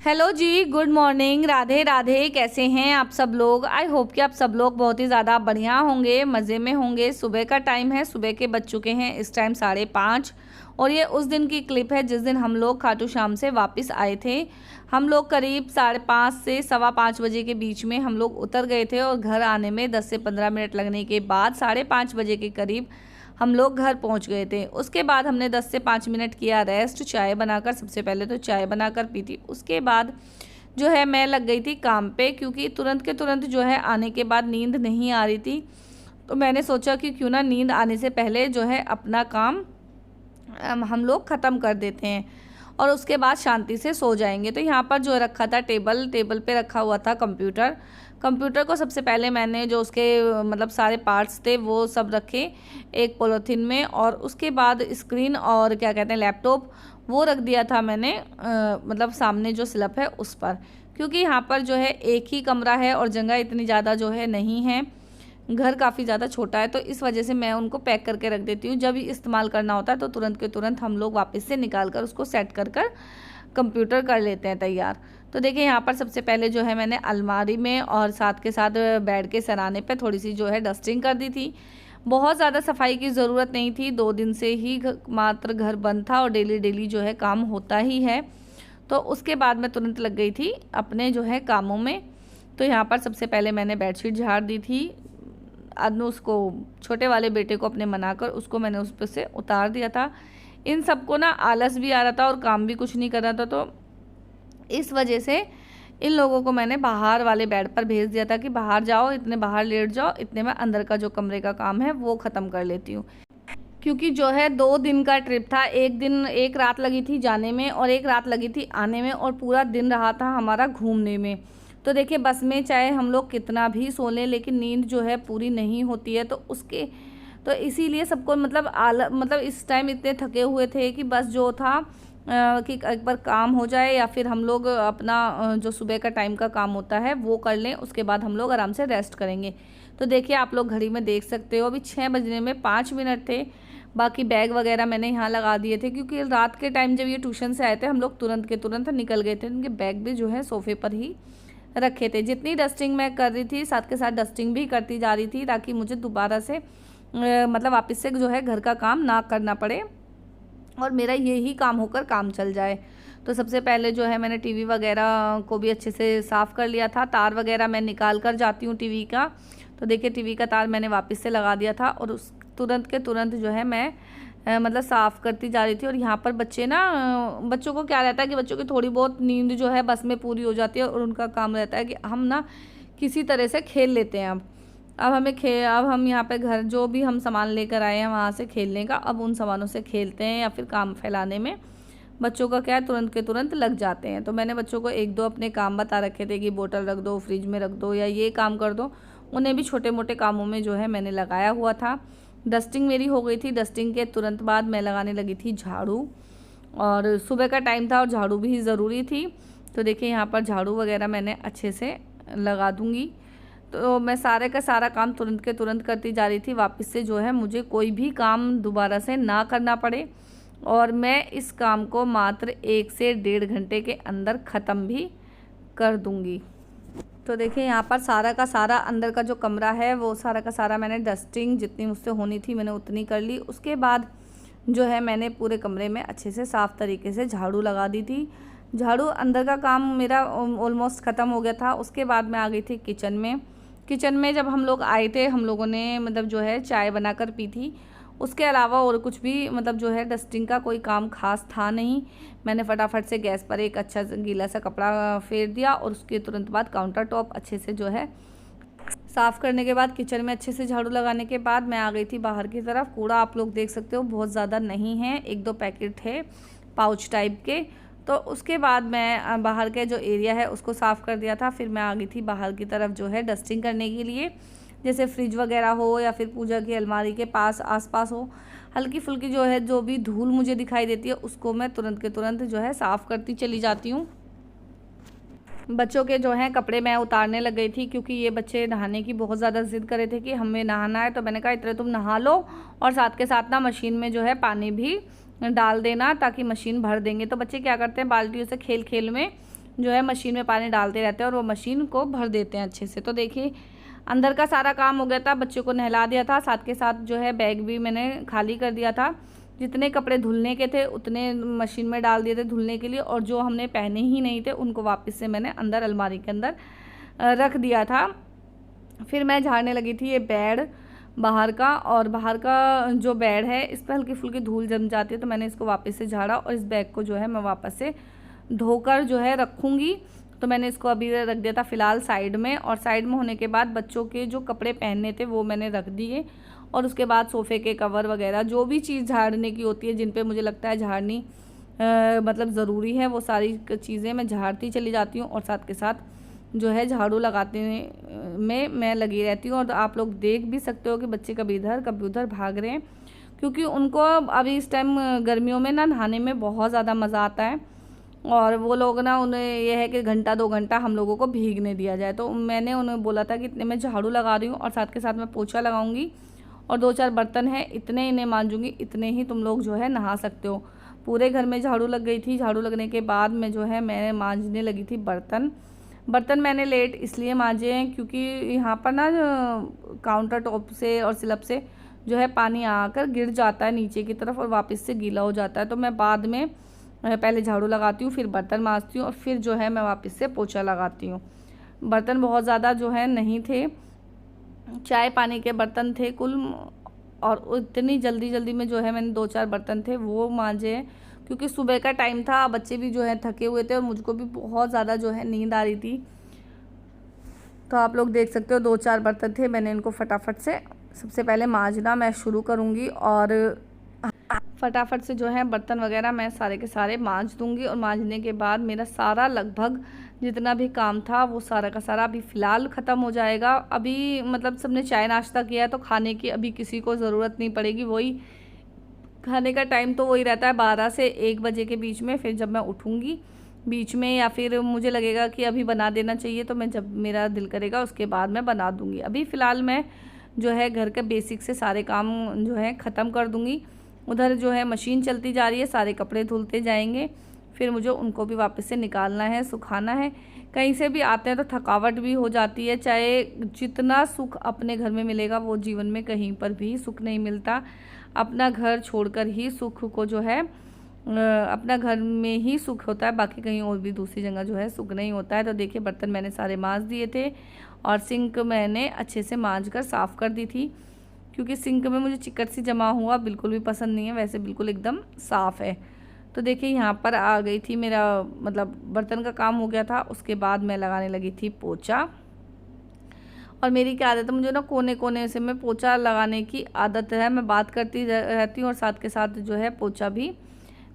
Hello जी, good morning. Radhe Radhe. कैसे हैं आप सब लोग? आई होप कि आप सब लोग बहुत ही ज़्यादा बढ़िया होंगे, मज़े में होंगे। सुबह का टाइम है, सुबह के बज चुके हैं इस टाइम 5:30 और ये उस दिन की क्लिप है जिस दिन हम लोग खाटू श्याम से वापस आए थे। हम लोग करीब 5:30 से 5:15 बजे के बीच में हम लोग उतर गए थे और घर आने में 10 से 15 मिनट लगने के बाद 5:30 बजे के करीब हम लोग घर पहुंच गए थे। उसके बाद हमने 10 से 5 मिनट किया रेस्ट, चाय बनाकर। सबसे पहले तो चाय बनाकर पी थी। उसके बाद जो है मैं लग गई थी काम पे, क्योंकि तुरंत के तुरंत जो है आने के बाद नींद नहीं आ रही थी। तो मैंने सोचा कि क्यों ना नींद आने से पहले जो है अपना काम हम लोग ख़त्म कर देते हैं और उसके बाद शांति से सो जाएंगे। तो यहाँ पर जो रखा था टेबल पे रखा हुआ था कंप्यूटर को सबसे पहले मैंने जो उसके मतलब सारे पार्ट्स थे वो सब रखे एक पॉलीथीन में, और उसके बाद स्क्रीन और क्या कहते हैं लैपटॉप वो रख दिया था मैंने मतलब सामने जो स्लैब है उस पर, क्योंकि यहाँ पर जो है एक ही कमरा है और जगह इतनी ज़्यादा जो है नहीं है, घर काफ़ी ज़्यादा छोटा है। तो इस वजह से मैं उनको पैक करके रख देती हूँ। जब इस्तेमाल करना होता है तो तुरंत के तुरंत हम लोग वापस से निकाल कर उसको सेट कर कंप्यूटर कर लेते हैं तैयार। तो देखिए यहाँ पर सबसे पहले जो है मैंने अलमारी में और साथ के साथ बेड के सराने पे थोड़ी सी जो है डस्टिंग कर दी थी। बहुत ज़्यादा सफाई की ज़रूरत नहीं थी, 2 दिन से ही मात्र घर बंद था और डेली जो है काम होता ही है। तो उसके बाद मैं तुरंत लग गई थी अपने जो है कामों में। तो यहाँ पर सबसे पहले मैंने बेडशीट झाड़ दी थी। अनुस को, छोटे वाले बेटे को अपने मनाकर उसको मैंने उस पर से उतार दिया था। इन सबको ना आलस भी आ रहा था और काम भी कुछ नहीं कर रहा था, तो इस वजह से इन लोगों को मैंने बाहर वाले बेड पर भेज दिया था कि बाहर जाओ, इतने बाहर लेट जाओ, इतने में अंदर का जो कमरे का काम है वो ख़त्म कर लेती हूँ। क्योंकि जो है 2 दिन का ट्रिप था, एक रात लगी थी जाने में और एक रात लगी थी आने में, और पूरा दिन रहा था हमारा घूमने में। तो देखिए बस में चाहे हम लोग कितना भी सो लें लेकिन नींद जो है पूरी नहीं होती है, तो इसीलिए सबको मतलब इस टाइम इतने थके हुए थे कि बस जो था कि एक बार काम हो जाए या फिर हम लोग अपना जो सुबह का टाइम का काम होता है वो कर लें, उसके बाद हम लोग आराम से रेस्ट करेंगे। तो देखिए आप लोग घड़ी में देख सकते हो, अभी 6 बजने में 5 मिनट थे। बाकी बैग वगैरह मैंने यहाँ लगा दिए थे, क्योंकि रात के टाइम जब ये ट्यूशन से आए थे हम लोग तुरंत के तुरंत निकल गए थे। उनके बैग भी जो है सोफ़े पर ही रखे थे। जितनी डस्टिंग मैं कर रही थी साथ के साथ डस्टिंग भी करती जा रही थी, ताकि मुझे दोबारा से मतलब वापस से जो है घर का काम ना करना पड़े और मेरा यही काम होकर काम चल जाए। तो सबसे पहले जो है मैंने टीवी वगैरह को भी अच्छे से साफ़ कर लिया था। तार वगैरह मैं निकाल कर जाती हूँ टीवी का। तो देखिए टीवी का तार मैंने वापस से लगा दिया था और उस तुरंत के तुरंत जो है मैं मतलब साफ़ करती जा रही थी। और यहाँ पर बच्चों को क्या रहता है कि बच्चों की थोड़ी बहुत नींद जो है बस में पूरी हो जाती है और उनका काम रहता है कि हम ना किसी तरह से खेल लेते हैं। अब हम यहाँ पे घर जो भी हम सामान लेकर आए हैं वहाँ से खेलने का, अब उन सामानों से खेलते हैं या फिर काम फैलाने में बच्चों का क्या है तुरंत के तुरंत लग जाते हैं। तो मैंने बच्चों को 1-2 अपने काम बता रखे थे कि बोतल रख दो, फ्रिज में रख दो या ये काम कर दो। उन्हें भी छोटे मोटे कामों में जो है मैंने लगाया हुआ था। डस्टिंग मेरी हो गई थी। डस्टिंग के तुरंत बाद मैं लगाने लगी थी झाड़ू, और सुबह का टाइम था और झाड़ू भी ज़रूरी थी। तो देखिए यहाँ पर झाड़ू वगैरह मैंने अच्छे से लगा दूँगी। तो मैं सारे का सारा काम तुरंत के तुरंत करती जा रही थी, वापस से जो है मुझे कोई भी काम दोबारा से ना करना पड़े, और मैं इस काम को मात्र 1 से 1.5 घंटे के अंदर ख़त्म भी कर दूँगी। तो देखिए यहाँ पर सारा का सारा अंदर का जो कमरा है वो सारा का सारा मैंने डस्टिंग जितनी मुझसे होनी थी मैंने उतनी कर ली। उसके बाद जो है मैंने पूरे कमरे में अच्छे से साफ़ तरीके से झाड़ू लगा दी थी। झाड़ू अंदर का काम मेरा ऑलमोस्ट ख़त्म हो गया था। उसके बाद मैं आ गई थी किचन में जब हम लोग आए थे हम लोगों ने मतलब जो है चाय बनाकर पी थी। उसके अलावा और कुछ भी मतलब जो है डस्टिंग का कोई काम खास था नहीं। मैंने फटाफट से गैस पर एक अच्छा गीला सा कपड़ा फेर दिया और उसके तुरंत बाद काउंटर टॉप अच्छे से जो है साफ़ करने के बाद किचन में अच्छे से झाड़ू लगाने के बाद मैं आ गई थी बाहर की तरफ। कूड़ा आप लोग देख सकते हो बहुत ज़्यादा नहीं है, 1-2 पैकेट थे पाउच टाइप के। तो उसके बाद मैं बाहर के जो एरिया है उसको साफ़ कर दिया था। फिर मैं आ गई थी बाहर की तरफ जो है डस्टिंग करने के लिए, जैसे फ्रिज वगैरह हो या फिर पूजा की अलमारी के पास आसपास हो, हल्की फुल्की जो है जो भी धूल मुझे दिखाई देती है उसको मैं तुरंत के तुरंत जो है साफ़ करती चली जाती हूँ। बच्चों के जो हैं कपड़े मैं उतारने लग गई थी, क्योंकि ये बच्चे नहाने की बहुत ज़्यादा ज़िद कर रहे थे कि हमें नहाना है। तो मैंने कहा इतने तुम नहा लो और साथ के साथ ना मशीन में जो है पानी भी डाल देना ताकि मशीन भर देंगे। तो बच्चे क्या करते हैं बाल्टियों से खेल खेल में जो है मशीन में पानी डालते रहते हैं और वो मशीन को भर देते हैं अच्छे से। तो देखिए अंदर का सारा काम हो गया था, बच्चों को नहला दिया था, साथ के साथ जो है बैग भी मैंने खाली कर दिया था। जितने कपड़े धुलने के थे उतने मशीन में डाल दिए थे धुलने के लिए, और जो हमने पहने ही नहीं थे उनको वापस से मैंने अंदर अलमारी के अंदर रख दिया था। फिर मैं झाड़ने लगी थी ये बेड बाहर का, और बाहर का जो बेड है इस पर हल्की फुल्की धूल जम जाती है, तो मैंने इसको वापस से झाड़ा और इस बैग को जो है मैं वापस से धोकर जो है रखूँगी। तो मैंने इसको अभी रख दिया था फ़िलहाल साइड में, और साइड में होने के बाद बच्चों के जो कपड़े पहनने थे वो मैंने रख दिए, और उसके बाद सोफ़े के कवर वगैरह जो भी चीज़ झाड़ने की होती है, जिन पे मुझे लगता है झाड़नी मतलब ज़रूरी है, वो सारी चीज़ें मैं झाड़ती चली जाती हूँ, और साथ के साथ जो है झाड़ू लगाते में मैं लगी रहती हूँ। और आप लोग देख भी सकते हो कि बच्चे कभी इधर कभी उधर भाग रहे हैं, क्योंकि उनको अभी इस टाइम गर्मियों में ना नहाने में बहुत ज़्यादा मज़ा आता है, और वो लोग ना उन्हें यह है कि घंटा 2 घंटा हम लोगों को भीगने दिया जाए। तो मैंने उन्हें बोला था कि इतने मैं झाड़ू लगा रही हूँ और साथ के साथ मैं पोछा लगाऊंगी, और 2-4 बर्तन हैं इतने इन्हें मांजूंगी, इतने ही तुम लोग जो है नहा सकते हो। पूरे घर में झाड़ू लग गई थी। झाड़ू लगने के बाद में जो है मैं मांजने लगी थी बर्तन मैंने लेट इसलिए मांजे हैं क्योंकि यहाँ पर ना काउंटर टॉप से और स्लैब से जो है पानी आकर गिर जाता है नीचे की तरफ और वापस से गीला हो जाता है। तो मैं बाद में पहले झाड़ू लगाती हूँ, फिर बर्तन मांजती हूँ, और फिर जो है मैं वापस से पोछा लगाती हूँ। बर्तन बहुत ज़्यादा जो है नहीं थे, चाय पानी के बर्तन थे कुल, और इतनी जल्दी में जो है मैंने 2-4 बर्तन थे वो मांजे हैं, क्योंकि सुबह का टाइम था, बच्चे भी जो है थके हुए थे और मुझको भी बहुत ज़्यादा जो है नींद आ रही थी। तो आप लोग देख सकते हो 2-4 बर्तन थे, मैंने इनको फटाफट से सबसे पहले मांजना मैं शुरू करूँगी, और फटाफट से जो है बर्तन वगैरह मैं सारे के सारे मांज दूँगी, और मांजने के बाद मेरा सारा लगभग जितना भी काम था वो सारा का सारा अभी फ़िलहाल ख़त्म हो जाएगा। अभी मतलब सबने चाय नाश्ता किया है तो खाने की अभी किसी को ज़रूरत नहीं पड़ेगी। वही खाने का टाइम तो वही रहता है 12 से 1 बजे के बीच में। फिर जब मैं उठूँगी बीच में, या फिर मुझे लगेगा कि अभी बना देना चाहिए, तो मैं जब मेरा दिल करेगा उसके बाद मैं बना दूँगी। अभी फ़िलहाल मैं जो है घर के बेसिक से सारे काम जो है ख़त्म कर दूँगी। उधर जो है मशीन चलती जा रही है, सारे कपड़े धुलते जाएंगे, फिर मुझे उनको भी वापस से निकालना है, सुखाना है। कहीं से भी आते हैं तो थकावट भी हो जाती है, चाहे जितना सुख अपने घर में मिलेगा वो जीवन में कहीं पर भी सुख नहीं मिलता। अपना घर छोड़कर ही सुख को जो है अपना घर में ही सुख होता है, बाकी कहीं और भी दूसरी जगह जो है सुख नहीं होता है। तो देखिए बर्तन मैंने सारे मांज दिए थे, और सिंक मैंने अच्छे से मांज कर साफ़ कर दी थी, क्योंकि सिंक में मुझे चिकट सी जमा हुआ बिल्कुल भी पसंद नहीं है, वैसे बिल्कुल एकदम साफ़ है। तो देखिए यहाँ पर आ गई थी, मेरा मतलब बर्तन का काम हो गया था, उसके बाद मैं लगाने लगी थी पोछा। और मेरी क्या आदत है, मुझे ना कोने कोने से मैं पोछा लगाने की आदत है, मैं बात करती रहती हूँ और साथ के साथ जो है पोछा भी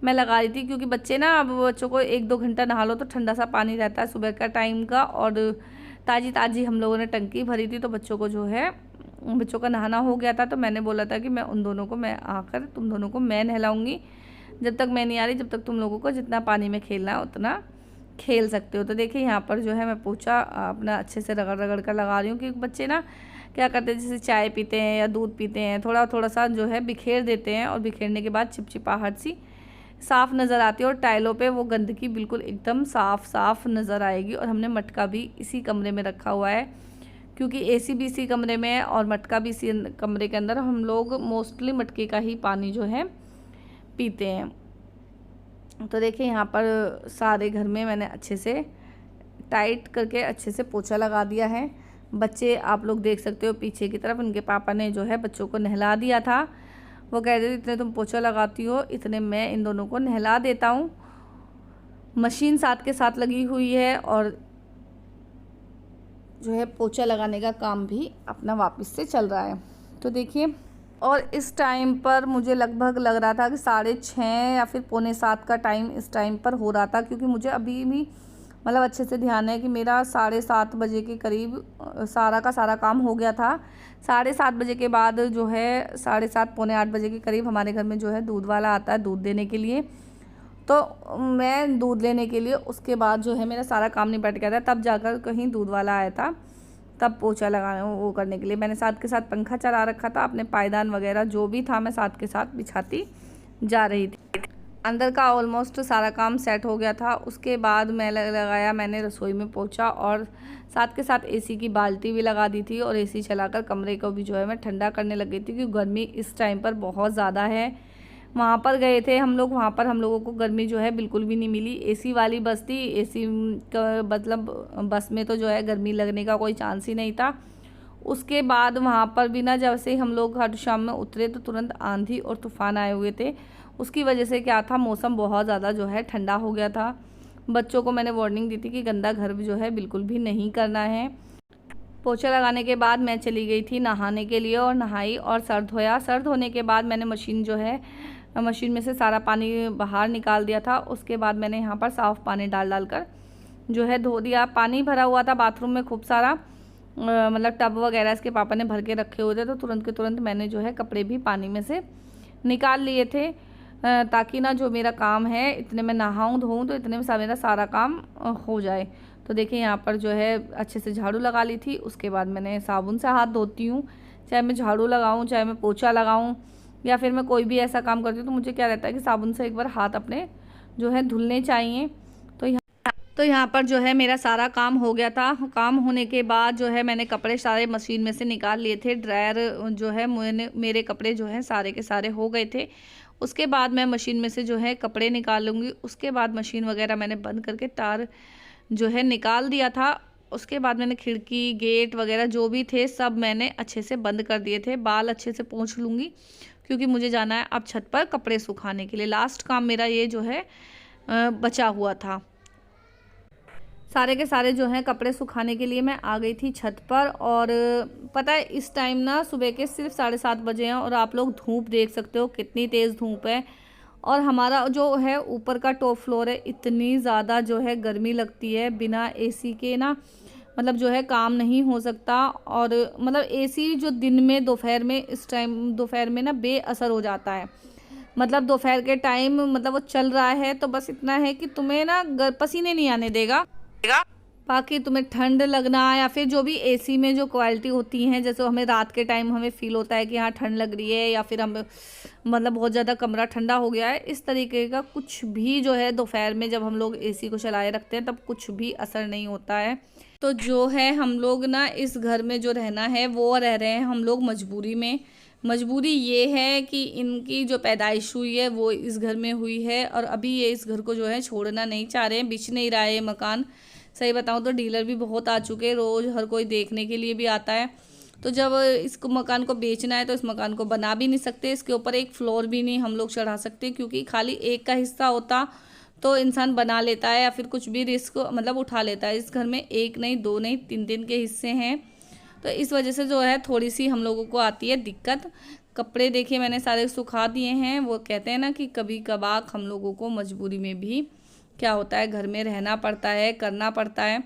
मैं लगा रही थी, क्योंकि बच्चे ना अब बच्चों को 1-2 घंटा नहा लो तो ठंडा सा पानी रहता है सुबह का टाइम का, और ताज़ी हम लोगों ने टंकी भरी थी, तो बच्चों को जो है बच्चों का नहाना हो गया था। तो मैंने बोला था कि मैं उन दोनों को मैं आकर तुम दोनों को मैं नहलाऊँगी, जब तक मैं नहीं आ रही, जब तक तुम लोगों को जितना पानी में खेलना है उतना खेल सकते हो। तो देखिए यहाँ पर जो है मैं पोछा अपना अच्छे से रगड़ कर लगा रही हूँ, क्योंकि बच्चे ना क्या करते हैं, जैसे चाय पीते हैं या दूध पीते हैं, थोड़ा सा जो है बिखेर देते हैं, और बिखेरने के बाद चिपचिपाहट सी साफ़ नज़र आती है, और टाइलों पे वो गंदगी बिल्कुल एकदम साफ़ नज़र आएगी। और हमने मटका भी इसी कमरे में रखा हुआ है, क्योंकि एसी भी इसी कमरे में है और मटका भी इसी कमरे के अंदर। हम लोग मोस्टली मटके का ही पानी जो है पीते हैं। तो देखिए यहाँ पर सारे घर में मैंने अच्छे से टाइट करके अच्छे से पोछा लगा दिया है। बच्चे आप लोग देख सकते हो पीछे की तरफ, उनके पापा ने जो है बच्चों को नहला दिया था। वो कह रहे थे इतने तुम पोछा लगाती हो, इतने मैं इन दोनों को नहला देता हूँ। मशीन साथ के साथ लगी हुई है, और जो है पोछा लगाने का काम भी अपना वापस से चल रहा है। तो देखिए, और इस टाइम पर मुझे लगभग लग रहा था कि 6:30 या फिर 6:45 का टाइम इस टाइम पर हो रहा था, क्योंकि मुझे अभी भी मतलब अच्छे से ध्यान है कि मेरा 7:30 बजे के करीब सारा का सारा काम हो गया था। 7:30 बजे के बाद जो है 7:30 पौने 8 बजे के करीब हमारे घर में जो है दूध वाला आता है दूध देने के लिए। तो मैं दूध लेने के लिए उसके बाद जो है मेरा सारा काम निपट गया था, तब जाकर कहीं दूध वाला आया था, तब पोछा लगाने वो करने के लिए मैंने साथ के साथ पंखा चला रखा था। अपने पायदान वगैरह जो भी था मैं साथ के साथ बिछाती जा रही थी। अंदर का ऑलमोस्ट सारा काम सेट हो गया था। उसके बाद मैंने रसोई में पोंछा और साथ के साथ एसी की बाल्टी भी लगा दी थी और एसी चलाकर कमरे को भी जो है मैं ठंडा करने लग गई थी, क्योंकि गर्मी इस टाइम पर बहुत ज़्यादा है। वहाँ पर गए थे हम लोग, वहाँ पर हम लोगों को गर्मी जो है बिल्कुल भी नहीं मिली। एसी वाली बस थी, एसी का मतलब बस में तो जो है गर्मी लगने का कोई चांस ही नहीं था। उसके बाद वहाँ पर भी ना, जब से हम लोग खाटू श्याम में उतरे तो तुरंत आंधी और तूफान आए हुए थे। उसकी वजह से क्या था, मौसम बहुत ज़्यादा जो है ठंडा हो गया था। बच्चों को मैंने वार्निंग दी थी कि गंदा घर जो है बिल्कुल भी नहीं करना है। पोछा लगाने के बाद मैं चली गई थी नहाने के लिए और नहाई और सर धोया। सर धोने के बाद मैंने मशीन में से सारा पानी बाहर निकाल दिया था। उसके बाद मैंने यहाँ पर साफ़ पानी डाल कर जो है धो दिया। पानी भरा हुआ था बाथरूम में खूब सारा, मतलब टब वगैरह इसके पापा ने भर के रखे हुए थे, तो तुरंत के तुरंत मैंने जो है कपड़े भी पानी में से निकाल लिए थे, ताकि ना जो मेरा काम है इतने में नहाऊं धोऊं तो इतने में मेरा सारा काम हो जाए। तो देखिए यहाँ पर जो है अच्छे से झाड़ू लगा ली थी। उसके बाद मैंने साबुन से हाथ धोती हूँ, चाहे मैं झाड़ू लगाऊँ, चाहे मैं पोछा लगाऊँ, या फिर मैं कोई भी ऐसा काम करती हूँ तो मुझे क्या रहता है कि साबुन से एक बार हाथ अपने जो है धुलने चाहिए। तो यहाँ पर जो है मेरा सारा काम हो गया था। काम होने के बाद जो है मैंने कपड़े सारे मशीन में से निकाल लिए थे। ड्रायर जो है मेरे कपड़े जो है सारे के सारे हो गए थे। उसके बाद मैं मशीन में से जो है कपड़े निकाल लूँगी। उसके बाद मशीन वगैरह मैंने बंद करके तार जो है निकाल दिया था। उसके बाद मैंने खिड़की गेट वगैरह जो भी थे सब मैंने अच्छे से बंद कर दिए थे। बाल अच्छे से पोंछ लूँगी, क्योंकि मुझे जाना है अब छत पर कपड़े सुखाने के लिए। लास्ट काम मेरा ये जो है बचा हुआ था। सारे के सारे जो हैं कपड़े सुखाने के लिए मैं आ गई थी छत पर। और पता है इस टाइम ना सुबह के सिर्फ 7:30 बजे हैं और आप लोग धूप देख सकते हो कितनी तेज़ धूप है। और हमारा जो है ऊपर का टॉप फ्लोर है, इतनी ज़्यादा जो है गर्मी लगती है, बिना एसी के ना मतलब जो है काम नहीं हो सकता। और मतलब एसी जो दिन में दोपहर में इस टाइम दोपहर में ना बेअसर हो जाता है। मतलब दोपहर के टाइम मतलब वो चल रहा है तो बस इतना है कि तुम्हें ना पसीने नहीं आने देगा, बाकी तुम्हें ठंड लगना या फिर जो भी एसी में जो क्वालिटी होती हैं, जैसे हमें रात के टाइम हमें फील होता है कि हाँ ठंड लग रही है या फिर हम मतलब बहुत ज़्यादा कमरा ठंडा हो गया है, इस तरीके का कुछ भी जो है दोपहर में जब हम लोग एसी को चलाए रखते हैं तब कुछ भी असर नहीं होता है। तो जो है हम लोग ना इस घर में जो रहना है वो रह रहे हैं हम लोग मजबूरी में। मजबूरी ये है कि इनकी जो पैदाइश हुई है वो इस घर में हुई है और अभी ये इस घर को जो है छोड़ना नहीं चाह रहे हैं, बिछ नहीं रहा है ये मकान। सही बताऊं तो डीलर भी बहुत आ चुके हैं, रोज़ हर कोई देखने के लिए भी आता है। तो जब इस मकान को बेचना है तो इस मकान को बना भी नहीं सकते, इसके ऊपर एक फ्लोर भी नहीं हम लोग चढ़ा सकते, क्योंकि खाली एक का हिस्सा होता तो इंसान बना लेता है या फिर कुछ भी रिस्क मतलब उठा लेता है। इस घर में एक नहीं दो नहीं तीन के हिस्से हैं, तो इस वजह से जो है थोड़ी सी हम लोगों को आती है दिक्कत। कपड़े देखिए मैंने सारे सुखा दिए हैं। वो कहते हैं ना कि कभी कभार हम लोगों को मजबूरी में भी क्या होता है घर में रहना पड़ता है, करना पड़ता है।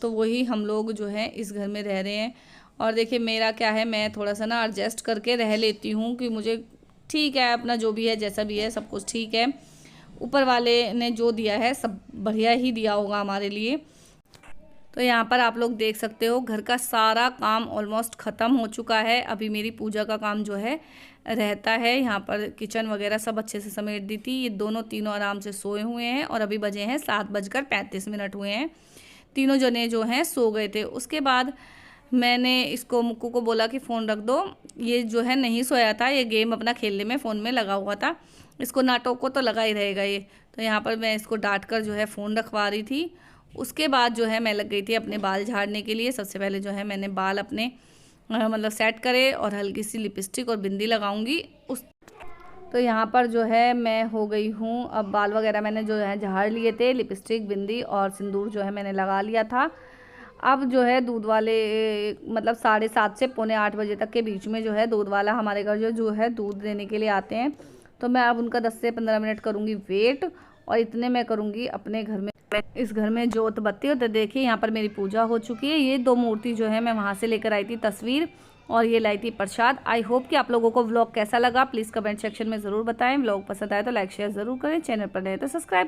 तो वही हम लोग जो है इस घर में रह रहे हैं। और देखिए मेरा क्या है, मैं थोड़ा सा ना एडजस्ट करके रह लेती हूँ कि मुझे ठीक है, अपना जो भी है जैसा भी है सब कुछ ठीक है। ऊपर वाले ने जो दिया है सब बढ़िया ही दिया होगा हमारे लिए। तो यहाँ पर आप लोग देख सकते हो घर का सारा काम ऑलमोस्ट ख़त्म हो चुका है। अभी मेरी पूजा का काम जो है रहता है। यहाँ पर किचन वगैरह सब अच्छे से समेट दी थी। ये दोनों तीनों आराम से सोए हुए हैं और अभी बजे हैं 7:35 हुए हैं। तीनों जने जो हैं सो गए थे। उसके बाद मैंने इसको मुक्कू को बोला कि फ़ोन रख दो। ये जो है नहीं सोया था, ये गेम अपना खेलने में फ़ोन में लगा हुआ था। इसको नाटक को तो लगा ही रहेगा ये। तो यहाँ पर मैं इसको डांट कर जो है फ़ोन रखवा रही थी। उसके बाद जो है मैं लग गई थी अपने बाल झाड़ने के लिए। सबसे पहले जो है मैंने बाल अपने मतलब सेट करे और हल्की सी लिपस्टिक और बिंदी लगाऊंगी। तो यहाँ पर जो है मैं हो गई हूँ, अब बाल वगैरह मैंने जो है झाड़ लिए थे, लिपस्टिक बिंदी और सिंदूर जो है मैंने लगा लिया था। अब जो है दूध वाले मतलब 7:30 से 7:45 बजे तक के बीच में जो है दूध वाला हमारे घर जो है दूध देने के लिए आते हैं। तो मैं अब उनका 10 से 15 मिनट करूँगी वेट और इतने मैं करूँगी अपने घर में इस घर में जोत बत्ती। तो देखिए यहाँ पर मेरी पूजा हो चुकी है। ये 2 मूर्ति जो है मैं वहाँ से लेकर आई थी तस्वीर और ये लाई थी प्रसाद। आई होप कि आप लोगों को व्लॉग कैसा लगा प्लीज़ कमेंट सेक्शन में ज़रूर बताएं। व्लॉग पसंद आए तो लाइक शेयर ज़रूर करें, चैनल पर नए तो सब्सक्राइब